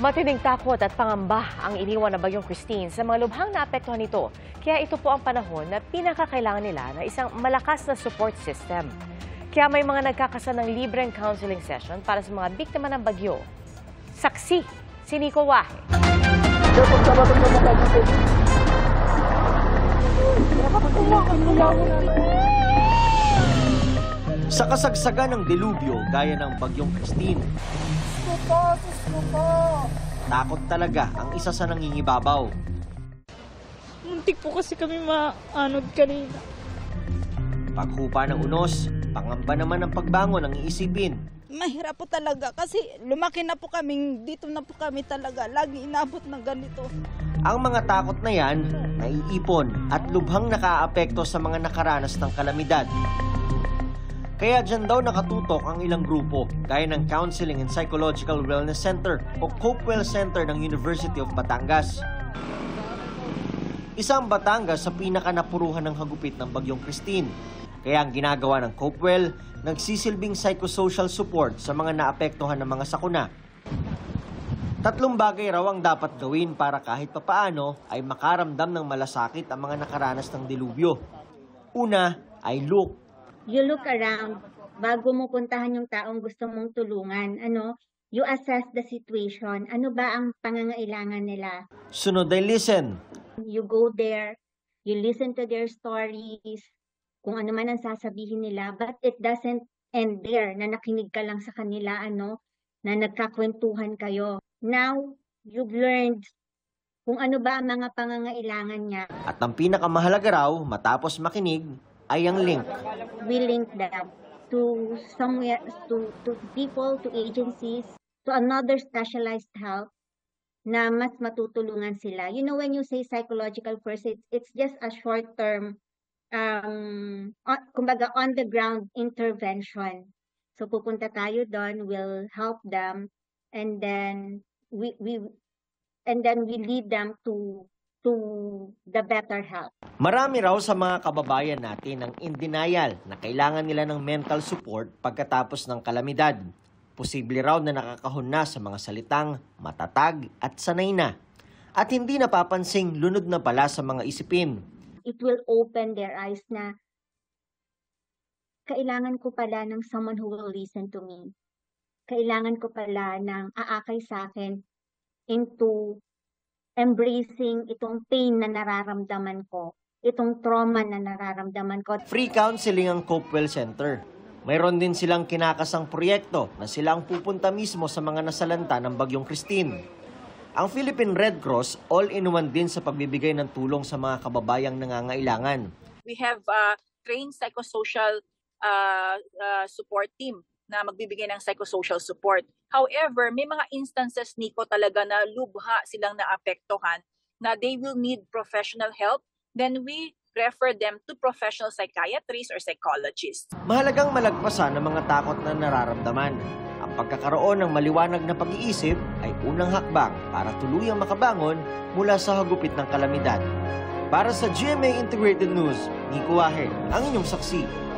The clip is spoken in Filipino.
Matinding takot at pangamba ang iniwan na Bagyong Christine sa mga lubhang naapektuhan nito. Kaya ito po ang panahon na pinakakailangan nila na isang malakas na support system. Kaya may mga nagkakasa ng libreng counseling session para sa mga biktima ng bagyo. Saksi, si Nico Wahe. Sa kasagsagan ng delubyo gaya ng Bagyong Christine, takot talaga ang isa sa nangingibabaw. Muntik po kasi kami maanod kanina. Paghupa ng unos, pangamba naman ang pagbangon ang iisipin. Mahirap po talaga kasi lumaki na po kami, dito na po kami talaga, lagi inabot ng ganito. Ang mga takot na yan, naiipon at lubhang nakaapekto sa mga nakaranas ng kalamidad. Kaya dyan daw nakatutok ang ilang grupo, gaya ng Counseling and Psychological Wellness Center o Copewell Center ng University of Batangas. Isang Batangas sa pinakanapuruhan ng hagupit ng Bagyong Christine. Kaya ang ginagawa ng Copewell, nagsisilbing psychosocial support sa mga naapektuhan ng mga sakuna. 3 bagay raw ang dapat gawin para kahit papaano ay makaramdam ng malasakit ang mga nakaranas ng delubyo. Una ay look. You look around bago mo puntahan yung taong gusto mong tulungan. You assess the situation. Ano ba ang pangangailangan nila? Sunod ay listen. You go there, you listen to their stories, kung ano man ang sasabihin nila, but it doesn't end there, na nakinig ka lang sa kanila, na nagkakwentuhan kayo. Now, you've learned kung ano ba ang mga pangangailangan niya. At ang pinakamahalaga raw, matapos makinig, ay ang link. We link them to somewhere, to people, to agencies, to another specialized help na mas matutulungan sila. You know, when you say psychological first, it's just a short-term, kumbaga on-the-ground intervention. So pupunta tayo doon, we'll help them, and then we lead them to the better help. Marami raw sa mga kababayan natin ang in denial na kailangan nila ng mental support pagkatapos ng kalamidad. Posible raw na nakakahon na sa mga salitang matatag at sanay na. At hindi napapansing lunod na pala sa mga isipin. It will open their eyes na kailangan ko pala ng someone who will listen to me. Kailangan ko pala ng aakay sa akin into embracing itong pain na nararamdaman ko, itong trauma na nararamdaman ko. Free counseling ang Copewell Center. Mayroon din silang kinakasang proyekto na sila ang pupunta mismo sa mga nasalanta ng Bagyong Christine. Ang Philippine Red Cross all-in-one din sa pagbibigay ng tulong sa mga kababayang nangangailangan. We have a trained psychosocial support team na magbibigay ng psychosocial support. However, may mga instances, Nico, talaga na lubha silang naapektuhan na they will need professional help. Then we refer them to professional psychiatrists or psychologists. Mahalagang malagpasan ang mga takot na nararamdaman. Ang pagkakaroon ng maliwanag na pag-iisip ay unang hakbang para tuluyang makabangon mula sa hagupit ng kalamidad. Para sa GMA Integrated News, Nico Wahe, ang inyong saksi.